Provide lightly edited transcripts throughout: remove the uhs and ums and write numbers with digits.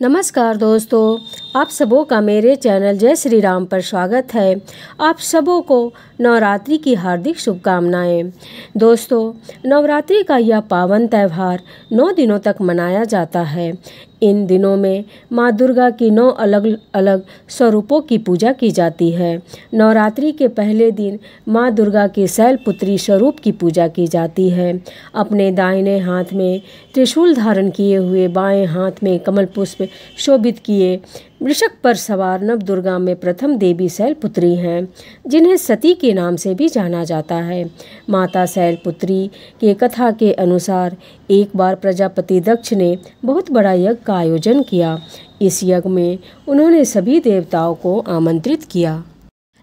नमस्कार दोस्तों, आप सबों का मेरे चैनल जय श्री राम पर स्वागत है। आप सबों को नवरात्रि की हार्दिक शुभकामनाएं। दोस्तों, नवरात्रि का यह पावन त्यौहार 9 दिनों तक मनाया जाता है। इन दिनों में माँ दुर्गा की 9 अलग अलग स्वरूपों की पूजा की जाती है। नवरात्रि के पहले दिन माँ दुर्गा के शैलपुत्री स्वरूप की पूजा की जाती है। अपने दाहिने हाथ में त्रिशूल धारण किए हुए, बाएं हाथ में कमल पुष्प शोभित किए वृषभ पर सवार नव दुर्गा में प्रथम देवी शैलपुत्री हैं, जिन्हें सती के नाम से भी जाना जाता है। माता शैलपुत्री के कथा के अनुसार एक बार प्रजापति दक्ष ने बहुत बड़ा यज्ञ का आयोजन किया। इस यज्ञ में उन्होंने सभी देवताओं को आमंत्रित किया,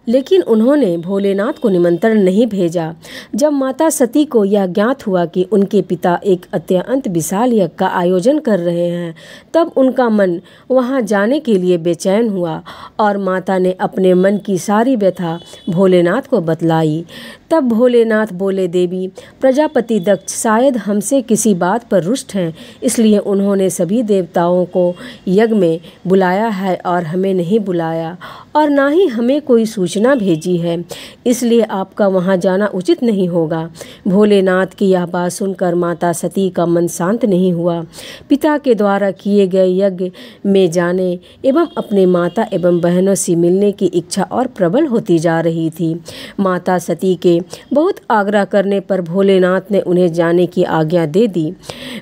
लेकिन उन्होंने भोलेनाथ को निमंत्रण नहीं भेजा। जब माता सती को यह ज्ञात हुआ कि उनके पिता एक अत्यंत विशाल यज्ञ का आयोजन कर रहे हैं, तब उनका मन वहां जाने के लिए बेचैन हुआ और माता ने अपने मन की सारी व्यथा भोलेनाथ को बतलाई। तब भोलेनाथ बोले, देवी, प्रजापति दक्ष शायद हमसे किसी बात पर रुष्ट हैं, इसलिए उन्होंने सभी देवताओं को यज्ञ में बुलाया है और हमें नहीं बुलाया, और ना ही हमें कोई सूचना भेजी है, इसलिए आपका वहां जाना उचित नहीं होगा। भोलेनाथ की यह बात सुनकर माता सती का मन शांत नहीं हुआ। पिता के द्वारा किए गए यज्ञ में जाने एवं अपने माता एवं बहनों से मिलने की इच्छा और प्रबल होती जा रही थी। माता सती के बहुत आग्रह करने पर भोलेनाथ ने उन्हें जाने की आज्ञा दे दी।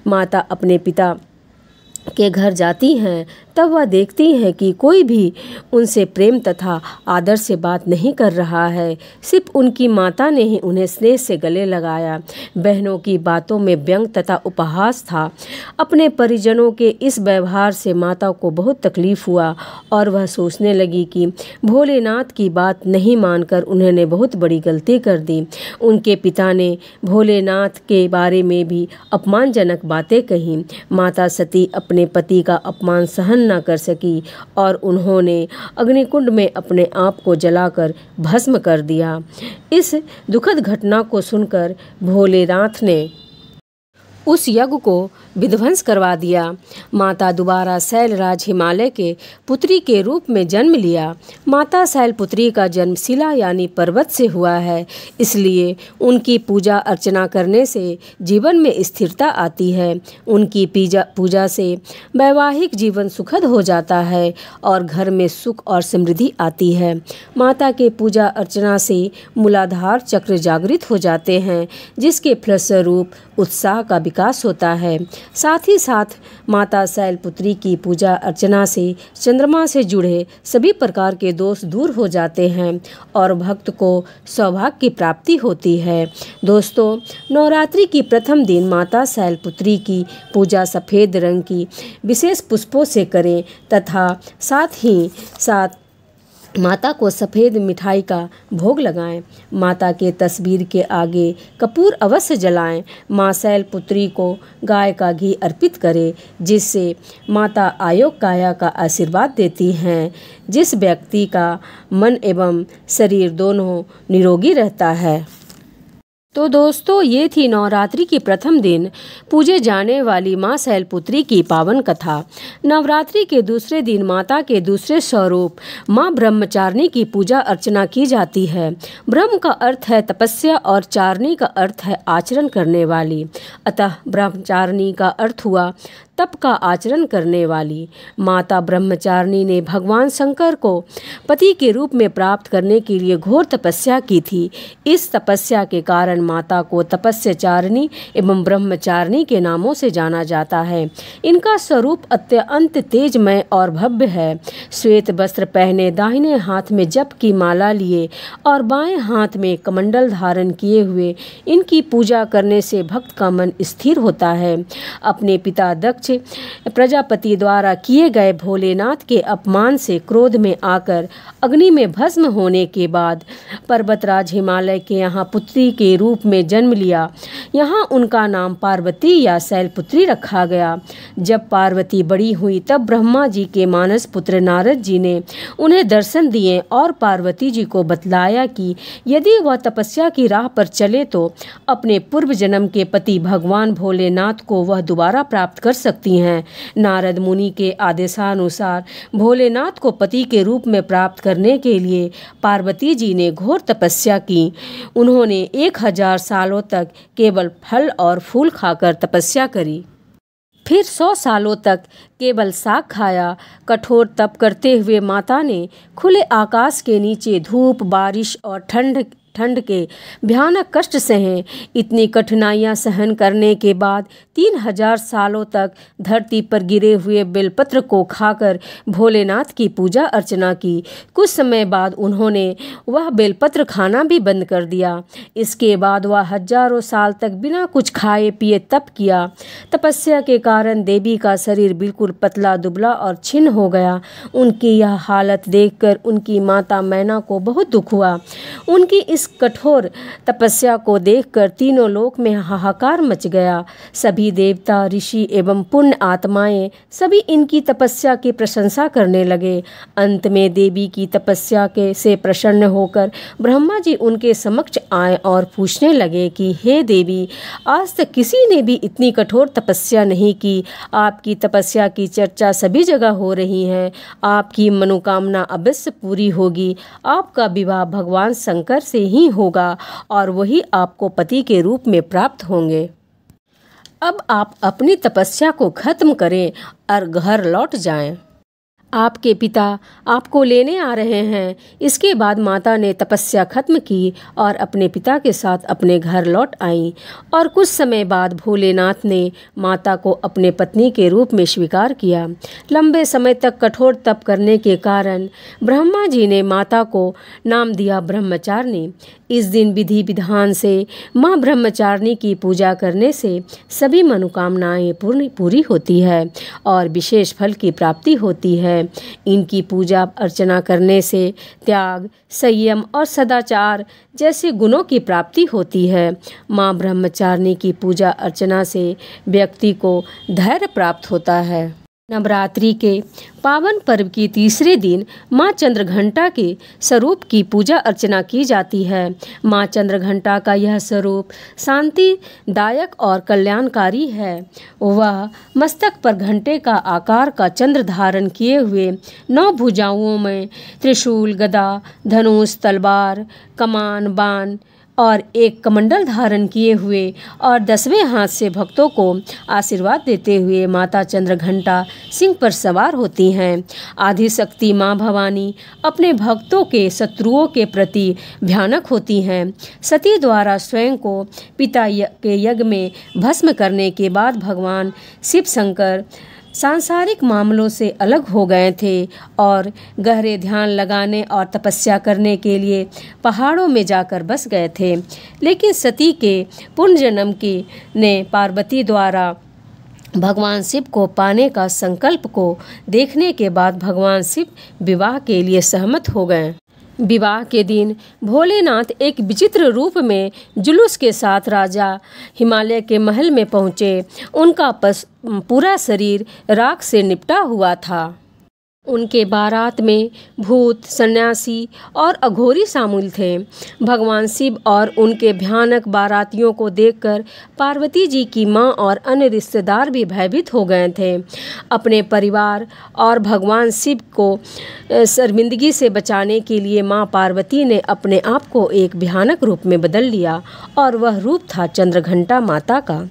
माता अपने पिता के घर जाती हैं, तब वह देखती हैं कि कोई भी उनसे प्रेम तथा आदर से बात नहीं कर रहा है। सिर्फ उनकी माता ने ही उन्हें स्नेह से गले लगाया। बहनों की बातों में व्यंग तथा उपहास था। अपने परिजनों के इस व्यवहार से माता को बहुत तकलीफ हुआ और वह सोचने लगी कि भोलेनाथ की बात नहीं मानकर उन्होंने बहुत बड़ी गलती कर दी। उनके पिता ने भोलेनाथ के बारे में भी अपमानजनक बातें कही। माता सती अपने पति का अपमान सहन न कर सकी और उन्होंने अग्निकुंड में अपने आप को जलाकर भस्म कर दिया। इस दुखद घटना को सुनकर भोलेनाथ ने उस यज्ञ को विध्वंस करवा दिया। माता दोबारा शैलराज हिमालय के पुत्री के रूप में जन्म लिया। माता शैलपुत्री का जन्म शिला यानी पर्वत से हुआ है, इसलिए उनकी पूजा अर्चना करने से जीवन में स्थिरता आती है। उनकी पूजा से वैवाहिक जीवन सुखद हो जाता है और घर में सुख और समृद्धि आती है। माता के पूजा अर्चना से मूलाधार चक्र जागृत हो जाते हैं, जिसके फलस्वरूप उत्साह का विकास होता है। साथ ही साथ माता शैलपुत्री की पूजा अर्चना से चंद्रमा से जुड़े सभी प्रकार के दोष दूर हो जाते हैं और भक्त को सौभाग्य की प्राप्ति होती है। दोस्तों, नवरात्रि की प्रथम दिन माता शैलपुत्री की पूजा सफ़ेद रंग की विशेष पुष्पों से करें तथा साथ ही साथ माता को सफ़ेद मिठाई का भोग लगाएं। माता के तस्वीर के आगे कपूर अवश्य जलाएं। माँ शैलपुत्री को गाय का घी अर्पित करें, जिससे माता आयोग काया का आशीर्वाद देती हैं, जिस व्यक्ति का मन एवं शरीर दोनों निरोगी रहता है। तो दोस्तों, ये थी नवरात्रि की प्रथम दिन पूजे जाने वाली माँ शैलपुत्री की पावन कथा। नवरात्रि के दूसरे दिन माता के दूसरे स्वरूप माँ ब्रह्मचारिणी की पूजा अर्चना की जाती है। ब्रह्म का अर्थ है तपस्या और चारिणी का अर्थ है आचरण करने वाली, अतः ब्रह्मचारिणी का अर्थ हुआ तप का आचरण करने वाली। माता ब्रह्मचारिणी ने भगवान शंकर को पति के रूप में प्राप्त करने के लिए घोर तपस्या की थी। इस तपस्या के कारण माता को तपस्याचारिणी एवं ब्रह्मचारिणी के नामों से जाना जाता है। इनका स्वरूप अत्यंत तेजमय और भव्य है। श्वेत वस्त्र पहने, दाहिने हाथ में जप की माला लिए और बाएं हाथ में कमंडल धारण किए हुए इनकी पूजा करने से भक्त का मन स्थिर होता है। अपने पिता दक्ष प्रजापति द्वारा किए गए भोलेनाथ के अपमान से क्रोध में आकर अग्नि में भस्म होने के बाद पर्वतराज हिमालय के यहाँ पुत्री के रूप में जन्म लिया। यहाँ उनका नाम पार्वती या शैलपुत्री रखा गया। जब पार्वती बड़ी हुई तब ब्रह्मा जी के मानस पुत्र नारद जी ने उन्हें दर्शन दिए और पार्वती जी को बतलाया कि यदि वह तपस्या की राह पर चले तो अपने पूर्व जन्म के पति भगवान भोलेनाथ को वह दोबारा प्राप्त कर सकती हैं। नारद मुनि के आदेशानुसार भोलेनाथ को पति के रूप में प्राप्त करने के लिए पार्वती जी ने घोर तपस्या की। उन्होंने 1000 सालों तक केवल फल और फूल खाकर तपस्या करी, फिर 100 सालों तक केवल साग खाया। कठोर तप करते हुए माता ने खुले आकाश के नीचे धूप, बारिश और ठंड के भयानक कष्ट सहे। इतनी कठिनाइयां सहन करने के बाद 3000 सालों तक धरती पर गिरे हुए बेलपत्र को खाकर भोलेनाथ की पूजा अर्चना की। कुछ समय बाद उन्होंने वह बेलपत्र खाना भी बंद कर दिया। इसके बाद वह हजारों साल तक बिना कुछ खाए पिए तप किया। तपस्या के कारण देवी का शरीर बिल्कुल पतला दुबला और छिन्न हो गया। उनकी यह हालत देखकर उनकी माता मैना को बहुत दुख हुआ। उनकी इस कठोर तपस्या को देखकर तीनों लोक में हाहाकार मच गया। सभी देवता, ऋषि एवं पुण्य आत्माएं सभी इनकी तपस्या की प्रशंसा करने लगे। अंत में देवी की तपस्या के से प्रसन्न होकर ब्रह्मा जी उनके समक्ष आए और पूछने लगे कि हे देवी, आज तक किसी ने भी इतनी कठोर तपस्या नहीं की। आपकी तपस्या की चर्चा सभी जगह हो रही है। आपकी मनोकामना अवश्य पूरी होगी। आपका विवाह भगवान शंकर से ही होगा और वही आपको पति के रूप में प्राप्त होंगे। अब आप अपनी तपस्या को खत्म करें और घर लौट जाएं। आपके पिता आपको लेने आ रहे हैं। इसके बाद माता ने तपस्या खत्म की और अपने पिता के साथ अपने घर लौट आई और कुछ समय बाद भोलेनाथ ने माता को अपने पत्नी के रूप में स्वीकार किया। लंबे समय तक कठोर तप करने के कारण ब्रह्मा जी ने माता को नाम दिया ब्रह्मचारिणी। इस दिन विधि विधान से माँ ब्रह्मचारिणी की पूजा करने से सभी मनोकामनाएं पूरी होती है और विशेष फल की प्राप्ति होती है। इनकी पूजा अर्चना करने से त्याग, संयम और सदाचार जैसे गुणों की प्राप्ति होती है। माँ ब्रह्मचारिणी की पूजा अर्चना से व्यक्ति को धैर्य प्राप्त होता है। नवरात्रि के पावन पर्व की तीसरे दिन माँ चंद्रघंटा के स्वरूप की पूजा अर्चना की जाती है। माँ चंद्रघंटा का यह स्वरूप शांतिदायक और कल्याणकारी है। वह मस्तक पर घंटे का आकार का चंद्र धारण किए हुए 9 भुजाओं में त्रिशूल, गदा, धनुष, तलवार, कमान, बाण और एक कमंडल धारण किए हुए और 10वें हाथ से भक्तों को आशीर्वाद देते हुए माता चंद्रघंटा सिंह पर सवार होती हैं। आदिशक्ति माँ भवानी अपने भक्तों के शत्रुओं के प्रति भयानक होती हैं। सती द्वारा स्वयं को पिता के यज्ञ में भस्म करने के बाद भगवान शिव शंकर सांसारिक मामलों से अलग हो गए थे और गहरे ध्यान लगाने और तपस्या करने के लिए पहाड़ों में जाकर बस गए थे। लेकिन सती के पुनर्जन्म ने पार्वती द्वारा भगवान शिव को पाने का संकल्प को देखने के बाद भगवान शिव विवाह के लिए सहमत हो गए। विवाह के दिन भोलेनाथ एक विचित्र रूप में जुलूस के साथ राजा हिमालय के महल में पहुँचे। उनका पूरा शरीर राख से निपटा हुआ था। उनके बारात में भूत, सन्यासी और अघोरी शामिल थे। भगवान शिव और उनके भयानक बारातियों को देखकर पार्वती जी की माँ और अन्य रिश्तेदार भी भयभीत हो गए थे। अपने परिवार और भगवान शिव को शर्मिंदगी से बचाने के लिए माँ पार्वती ने अपने आप को एक भयानक रूप में बदल लिया और वह रूप था चंद्रघंटा माता का।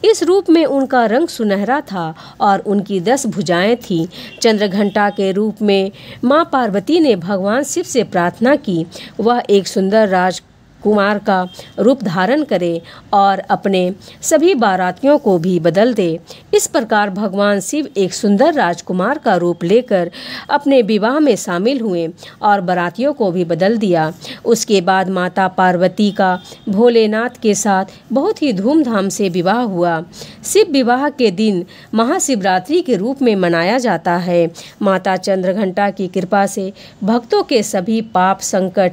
इस रूप में उनका रंग सुनहरा था और उनकी 10 भुजाएं थीं। चंद्रघंटा के रूप में माँ पार्वती ने भगवान शिव से प्रार्थना की वह एक सुंदर राजकुमार का रूप धारण करे और अपने सभी बारातियों को भी बदल दे। इस प्रकार भगवान शिव एक सुंदर राजकुमार का रूप लेकर अपने विवाह में शामिल हुए और बारातियों को भी बदल दिया। उसके बाद माता पार्वती का भोलेनाथ के साथ बहुत ही धूमधाम से विवाह हुआ। शिव विवाह के दिन महाशिवरात्रि के रूप में मनाया जाता है। माता चंद्रघंटा की कृपा से भक्तों के सभी पाप, संकट,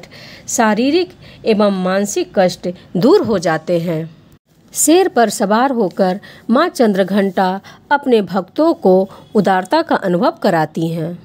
शारीरिक एवं मानसिक कष्ट दूर हो जाते हैं। शेर पर सवार होकर माँ चंद्रघंटा अपने भक्तों को उदारता का अनुभव कराती हैं।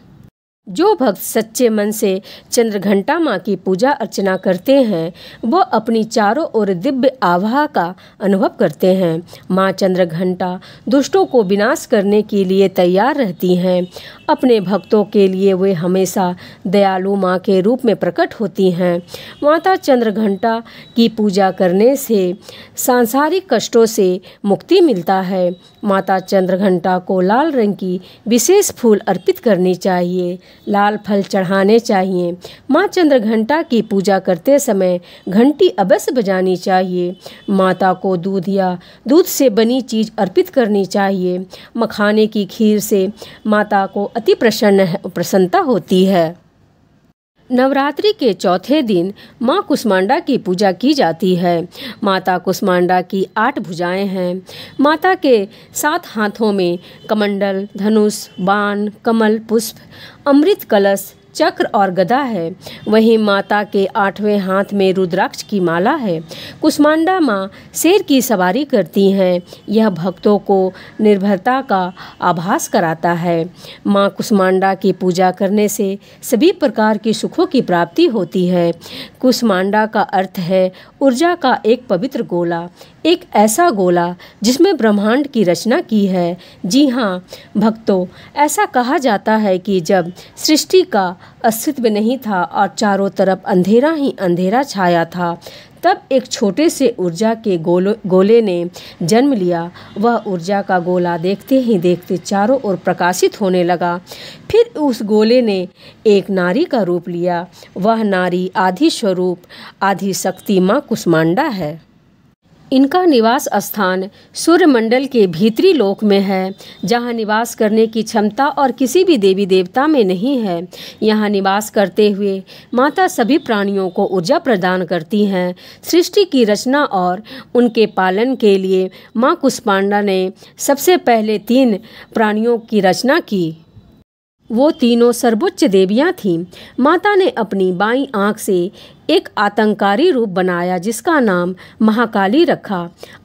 जो भक्त सच्चे मन से चंद्रघंटा माँ की पूजा अर्चना करते हैं वो अपनी चारों ओर दिव्य आभा का अनुभव करते हैं। माँ चंद्रघंटा दुष्टों को विनाश करने के लिए तैयार रहती हैं। अपने भक्तों के लिए वे हमेशा दयालु माँ के रूप में प्रकट होती हैं। माता चंद्रघंटा की पूजा करने से सांसारिक कष्टों से मुक्ति मिलता है। माता चंद्रघंटा को लाल रंग की विशेष फूल अर्पित करनी चाहिए, लाल फल चढ़ाने चाहिए। माँ चंद्रघंटा की पूजा करते समय घंटी अवश्य बजानी चाहिए। माता को दूध या दूध से बनी चीज अर्पित करनी चाहिए। मखाने की खीर से माता को अति प्रसन्नता होती है। नवरात्रि के चौथे दिन माँ कुष्मांडा की पूजा की जाती है। माता कुष्मांडा की 8 भुजाएं हैं। माता के 7 हाथों में कमंडल, धनुष, बाण, कमल पुष्प, अमृत कलश, चक्र और गदा है। वहीं माता के 8वें हाथ में रुद्राक्ष की माला है। कुष्मांडा माँ शेर की सवारी करती हैं। यह भक्तों को निर्भरता का आभास कराता है। माँ कुष्मांडा की पूजा करने से सभी प्रकार की सुखों की प्राप्ति होती है। कुष्मांडा का अर्थ है ऊर्जा का एक पवित्र गोला, एक ऐसा गोला जिसमें ब्रह्मांड की रचना की है। जी हाँ भक्तों, ऐसा कहा जाता है कि जब सृष्टि का अस्तित्व नहीं था और चारों तरफ अंधेरा ही अंधेरा छाया था, तब एक छोटे से ऊर्जा के गोले ने जन्म लिया। वह ऊर्जा का गोला देखते ही देखते चारों ओर प्रकाशित होने लगा। फिर उस गोले ने एक नारी का रूप लिया। वह नारी आदि स्वरूप, आदि शक्ति माँ कुष्मांडा है। इनका निवास स्थान सूर्यमंडल के भीतरी लोक में है, जहाँ निवास करने की क्षमता और किसी भी देवी देवता में नहीं है। यहाँ निवास करते हुए माता सभी प्राणियों को ऊर्जा प्रदान करती हैं। सृष्टि की रचना और उनके पालन के लिए माँ कुष्मांडा ने सबसे पहले 3 प्राणियों की रचना की। वो तीनों सर्वोच्च देवियाँ थीं। माता ने अपनी बाईं आँख से एक आतंकारी रूप बनाया जिसका नाम महाकाली रखा।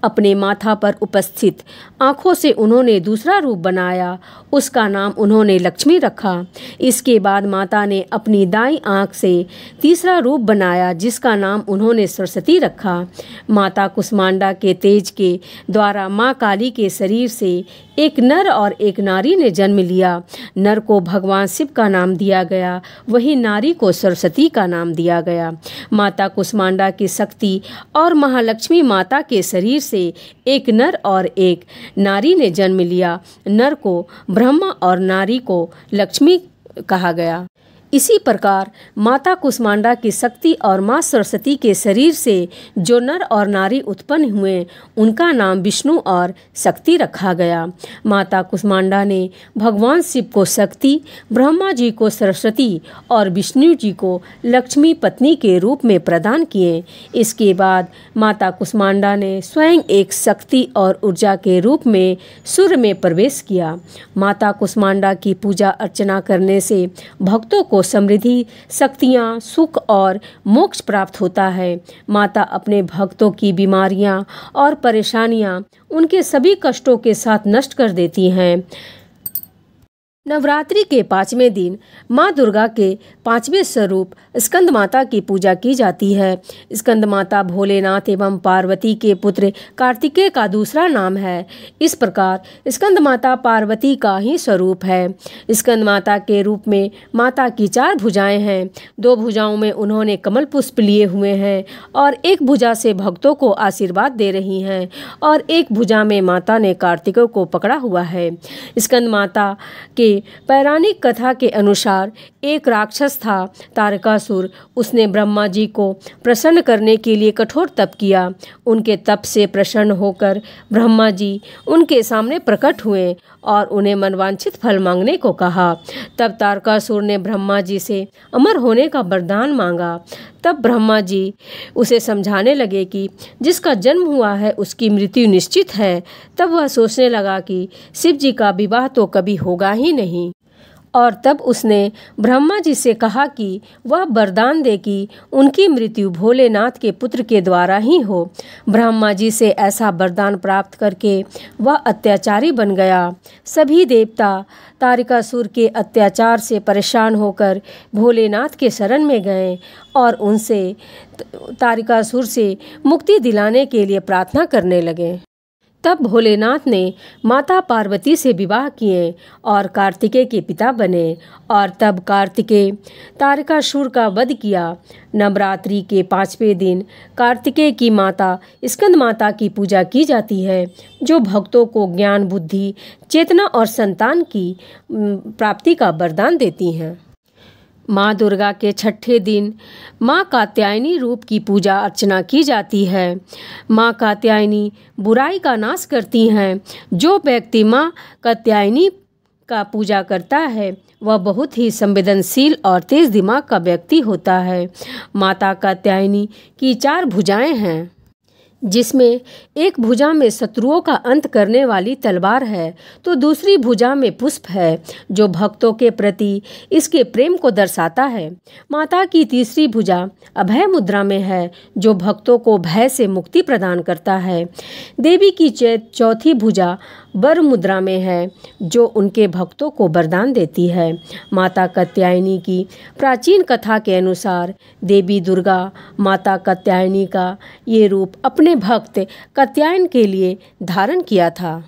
अपने माथा पर उपस्थित आँखों से उन्होंने दूसरा रूप बनाया, उसका नाम उन्होंने लक्ष्मी रखा। इसके बाद माता ने अपनी दाईं आँख से तीसरा रूप बनाया जिसका नाम उन्होंने सरस्वती रखा। माता कुष्मांडा के तेज के द्वारा माँ काली के शरीर से एक नर और एक नारी ने जन्म लिया। नर को भगवान शिव का नाम दिया गया, वहीं नारी को सरस्वती का नाम दिया गया। माता कुष्मांडा की शक्ति और महालक्ष्मी माता के शरीर से एक नर और एक नारी ने जन्म लिया। नर को ब्रह्मा और नारी को लक्ष्मी कहा गया। इसी प्रकार माता कुष्मांडा की शक्ति और माँ सरस्वती के शरीर से जो नर और नारी उत्पन्न हुए उनका नाम विष्णु और शक्ति रखा गया। माता कुष्मांडा ने भगवान शिव को शक्ति, ब्रह्मा जी को सरस्वती और विष्णु जी को लक्ष्मी पत्नी के रूप में प्रदान किए। इसके बाद माता कुष्मांडा ने स्वयं एक शक्ति और ऊर्जा के रूप में सूर्य में प्रवेश किया। माता कुष्मांडा की पूजा अर्चना करने से भक्तों को समृद्धि, शक्तियाँ, सुख और मोक्ष प्राप्त होता है। माता अपने भक्तों की बीमारियाँ और परेशानियाँ, उनके सभी कष्टों के साथ नष्ट कर देती हैं। नवरात्रि के 5वें दिन माँ दुर्गा के 5वें स्वरूप स्कंद माता की पूजा की जाती है। स्कंद माता भोलेनाथ एवं पार्वती के पुत्र कार्तिकेय का दूसरा नाम है। इस प्रकार स्कंद माता पार्वती का ही स्वरूप है। स्कंद माता के रूप में माता की 4 भुजाएं हैं। 2 भुजाओं में उन्होंने कमल पुष्प लिए हुए हैं और एक भुजा से भक्तों को आशीर्वाद दे रही हैं और एक भुजा में माता ने कार्तिकेय को पकड़ा हुआ है। स्कंद माता के पौराणिक कथा के अनुसार एक राक्षस था तारकासुर। उसने ब्रह्मा जी को प्रसन्न करने के लिए कठोर तप किया। उनके तप से प्रसन्न होकर ब्रह्मा जी उनके सामने प्रकट हुए और उन्हें मनवांछित फल मांगने को कहा। तब तारकासुर ने ब्रह्मा जी से अमर होने का वरदान मांगा। तब ब्रह्मा जी उसे समझाने लगे कि जिसका जन्म हुआ है उसकी मृत्यु निश्चित है। तब वह सोचने लगा कि शिव जी का विवाह तो कभी होगा ही नहीं और तब उसने ब्रह्मा जी से कहा कि वह वरदान दे कि उनकी मृत्यु भोलेनाथ के पुत्र के द्वारा ही हो। ब्रह्मा जी से ऐसा वरदान प्राप्त करके वह अत्याचारी बन गया। सभी देवता तारकासुर के अत्याचार से परेशान होकर भोलेनाथ के शरण में गए और उनसे तारकासुर से मुक्ति दिलाने के लिए प्रार्थना करने लगे। तब भोलेनाथ ने माता पार्वती से विवाह किए और कार्तिकेय के पिता बने और तब कार्तिकेय तारकासुर का वध किया। नवरात्रि के 5वें दिन कार्तिकेय की माता स्कंद माता की पूजा की जाती है, जो भक्तों को ज्ञान, बुद्धि, चेतना और संतान की प्राप्ति का वरदान देती हैं। माँ दुर्गा के 6ठे दिन माँ कात्यायनी रूप की पूजा अर्चना की जाती है। माँ कात्यायनी बुराई का नाश करती हैं। जो व्यक्ति माँ कात्यायनी का पूजा करता है वह बहुत ही संवेदनशील और तेज दिमाग का व्यक्ति होता है। माता कात्यायनी की 4 भुजाएं हैं, जिसमें एक भुजा में शत्रुओं का अंत करने वाली तलवार है तो दूसरी भुजा में पुष्प है, जो भक्तों के प्रति इसके प्रेम को दर्शाता है। माता की तीसरी भुजा अभय मुद्रा में है, जो भक्तों को भय से मुक्ति प्रदान करता है। देवी की चौथी भुजा वर मुद्रा में है, जो उनके भक्तों को वरदान देती है। माता कात्यायनी की प्राचीन कथा के अनुसार देवी दुर्गा माता कात्यायनी का ये रूप अपने भक्त कात्यायन के लिए धारण किया था।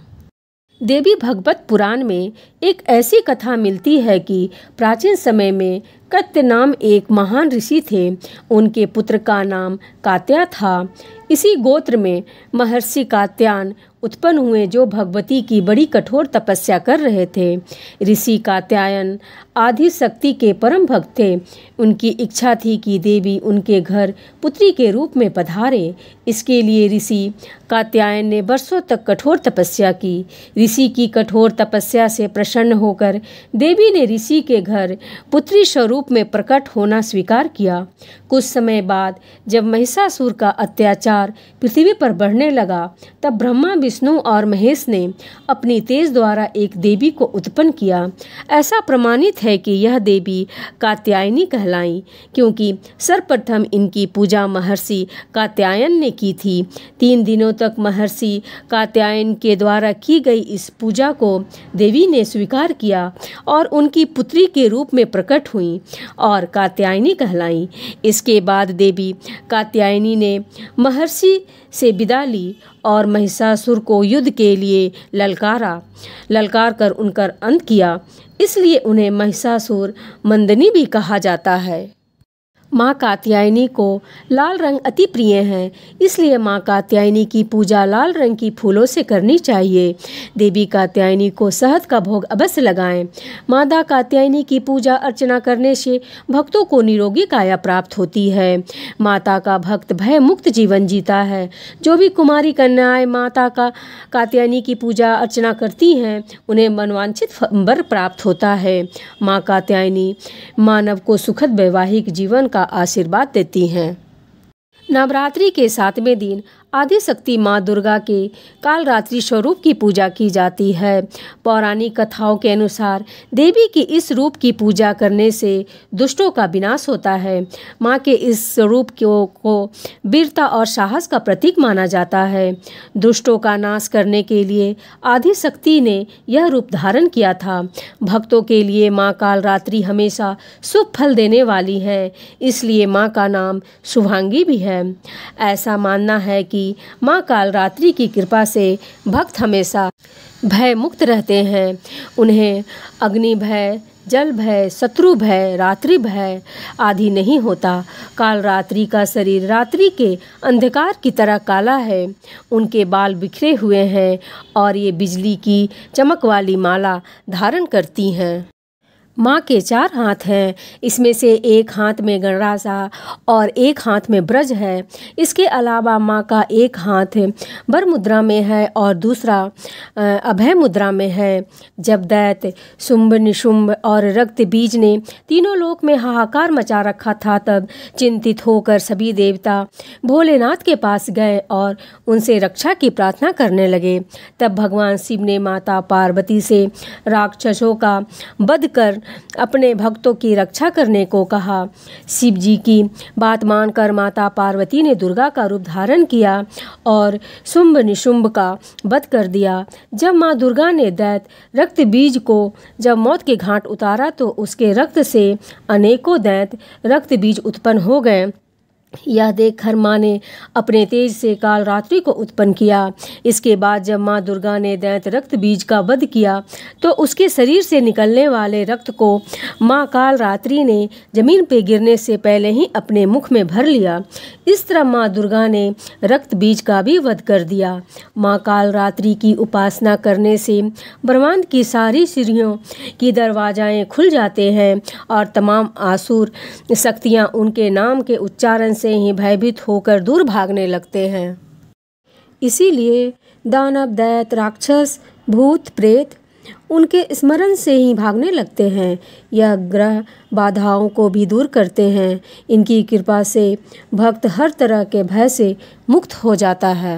देवी भागवत पुराण में एक ऐसी कथा मिलती है कि प्राचीन समय में कात्य नाम एक महान ऋषि थे। उनके पुत्र का नाम कात्या था। इसी गोत्र में महर्षि कात्यायन उत्पन्न हुए, जो भगवती की बड़ी कठोर तपस्या कर रहे थे। ऋषि कात्यायन आदि शक्ति के परम भक्त थे। उनकी इच्छा थी कि देवी उनके घर पुत्री के रूप में पधारे। इसके लिए ऋषि कात्यायन ने वर्षों तक कठोर तपस्या की। ऋषि की कठोर तपस्या से प्रसन्न होकर देवी ने ऋषि के घर पुत्री स्वरूप में प्रकट होना स्वीकार किया। कुछ समय बाद जब महिषासुर का अत्याचार पृथ्वी पर बढ़ने लगा, तब ब्रह्मा, विष्णु और महेश ने अपनी तेज द्वारा एक देवी को उत्पन्न किया। ऐसा प्रमाणित है कि यह देवी कात्यायनी कहलाई, क्योंकि सर्वप्रथम इनकी पूजा महर्षि कात्यायन ने की थी। 3 दिनों तक महर्षि कात्यायन के द्वारा की गई इस पूजा को देवी ने स्वीकार किया और उनकी पुत्री के रूप में प्रकट हुई और कात्यायनी कहलाई। इसके बाद देवी कात्यायनी ने महर्षि से विदा ली और महिषासुर को युद्ध के लिए ललकार कर उनका अंत किया। इसलिए उन्हें महिषासुर मंदनी भी कहा जाता है। माँ कात्यायनी को लाल रंग अति प्रिय है, इसलिए माँ कात्यायनी की पूजा लाल रंग की फूलों से करनी चाहिए। देवी कात्यायनी को शहद का भोग अवश्य लगाएं। माता कात्यायनी की पूजा अर्चना करने से भक्तों को निरोगी काया प्राप्त होती है। माता का भक्त भय मुक्त जीवन जीता है। जो भी कुमारी कन्याएं माता कात्यायनी की पूजा अर्चना करती हैं, उन्हें मनवांछित वर प्राप्त होता है। माँ कात्यायनी मानव को सुखद वैवाहिक जीवन का आशीर्वाद देती हैं। नवरात्रि के 7वें दिन आदिशक्ति माँ दुर्गा के कालरात्रि स्वरूप की पूजा की जाती है। पौराणिक कथाओं के अनुसार देवी के इस रूप की पूजा करने से दुष्टों का विनाश होता है। माँ के इस स्वरूप को वीरता और साहस का प्रतीक माना जाता है। दुष्टों का नाश करने के लिए आदिशक्ति ने यह रूप धारण किया था। भक्तों के लिए माँ कालरात्रि हमेशा शुभ फल देने वाली है, इसलिए माँ का नाम शुभांगी भी है। ऐसा मानना है कि माँ कालरात्रि की कृपा से भक्त हमेशा भय मुक्त रहते हैं। उन्हें अग्नि भय, जल भय, शत्रु भय, रात्रि भय आदि नहीं होता। कालरात्रि का शरीर रात्रि के अंधकार की तरह काला है। उनके बाल बिखरे हुए हैं और ये बिजली की चमक वाली माला धारण करती हैं। माँ के 4 हाथ हैं, इसमें से एक हाथ में गणरासा और एक हाथ में ब्रज है। इसके अलावा माँ का एक हाथ वर मुद्रा में है और दूसरा अभय मुद्रा में है। जब दैत्य शुंभ, निशुंभ और रक्त बीज ने तीनों लोक में हाहाकार मचा रखा था, तब चिंतित होकर सभी देवता भोलेनाथ के पास गए और उनसे रक्षा की प्रार्थना करने लगे। तब भगवान शिव ने माता पार्वती से राक्षसों का वध कर अपने भक्तों की रक्षा करने को कहा। शिव जी की बात मानकर माता पार्वती ने दुर्गा का रूप धारण किया और शुंभ निशुंभ का वध कर दिया। जब माँ दुर्गा ने दैत्य रक्त बीज को जब मौत के घाट उतारा तो उसके रक्त से अनेकों दैत्य रक्त बीज उत्पन्न हो गए। यह देखकर माँ ने अपने तेज से कालरात्रि को उत्पन्न किया। इसके बाद जब माँ दुर्गा ने दैत्य रक्त बीज का वध किया तो उसके शरीर से निकलने वाले रक्त को माँ कालरात्रि ने जमीन पर गिरने से पहले ही अपने मुख में भर लिया। इस तरह माँ दुर्गा ने रक्त बीज का भी वध कर दिया। माँ कालरात्रि की उपासना करने से ब्रह्मांड की सारी सीढ़ियों की दरवाजाएं खुल जाते हैं और तमाम आसुर शक्तियाँ उनके नाम के उच्चारण से ही भयभीत होकर दूर भागने लगते हैं। इसीलिए दानव दैत्य राक्षस भूत प्रेत उनके स्मरण से ही भागने लगते हैं। यह ग्रह बाधाओं को भी दूर करते हैं। इनकी कृपा से भक्त हर तरह के भय से मुक्त हो जाता है।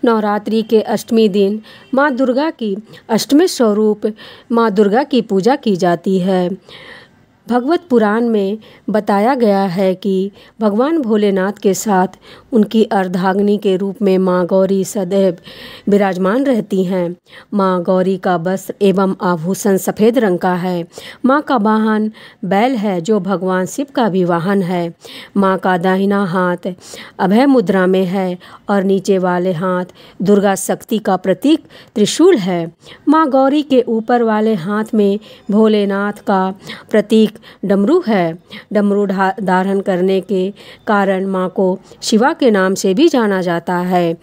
नवरात्रि के अष्टमी दिन माँ दुर्गा की अष्टमी स्वरूप माँ दुर्गा की पूजा की जाती है। भगवत पुराण में बताया गया है कि भगवान भोलेनाथ के साथ उनकी अर्धांगिनी के रूप में माँ गौरी सदैव विराजमान रहती हैं। माँ गौरी का वस्त्र एवं आभूषण सफ़ेद रंग का है। माँ का वाहन बैल है जो भगवान शिव का भी वाहन है। माँ का दाहिना हाथ अभय मुद्रा में है और नीचे वाले हाथ दुर्गा शक्ति का प्रतीक त्रिशूल है। माँ गौरी के ऊपर वाले हाथ में भोलेनाथ का प्रतीक डमरू है। डमरू धारण करने के कारण माँ को शिवा के नाम से भी जाना जाता है।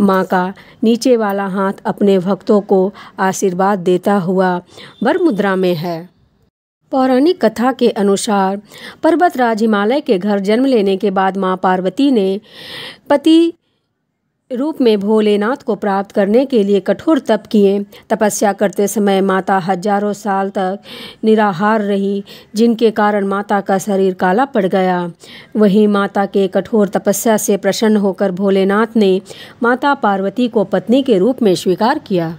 माँ का नीचे वाला हाथ अपने भक्तों को आशीर्वाद देता हुआ वर मुद्रा में है। पौराणिक कथा के अनुसार पर्वतराज हिमालय के घर जन्म लेने के बाद माँ पार्वती ने पति रूप में भोलेनाथ को प्राप्त करने के लिए कठोर तप किए। तपस्या करते समय माता हजारों साल तक निराहार रही, जिनके कारण माता का शरीर काला पड़ गया। वहीं माता के कठोर तपस्या से प्रसन्न होकर भोलेनाथ ने माता पार्वती को पत्नी के रूप में स्वीकार किया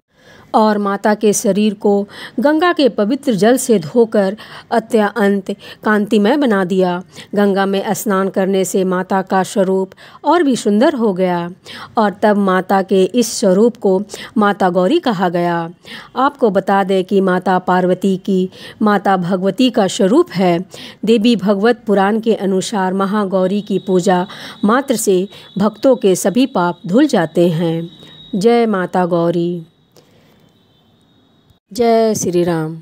और माता के शरीर को गंगा के पवित्र जल से धोकर अत्यंत कांतिमय बना दिया। गंगा में स्नान करने से माता का स्वरूप और भी सुंदर हो गया और तब माता के इस स्वरूप को माता गौरी कहा गया। आपको बता दें कि माता पार्वती की माता भगवती का स्वरूप है। देवी भगवत पुराण के अनुसार महागौरी की पूजा मात्र से भक्तों के सभी पाप धुल जाते हैं। जय माता गौरी। जय श्री राम।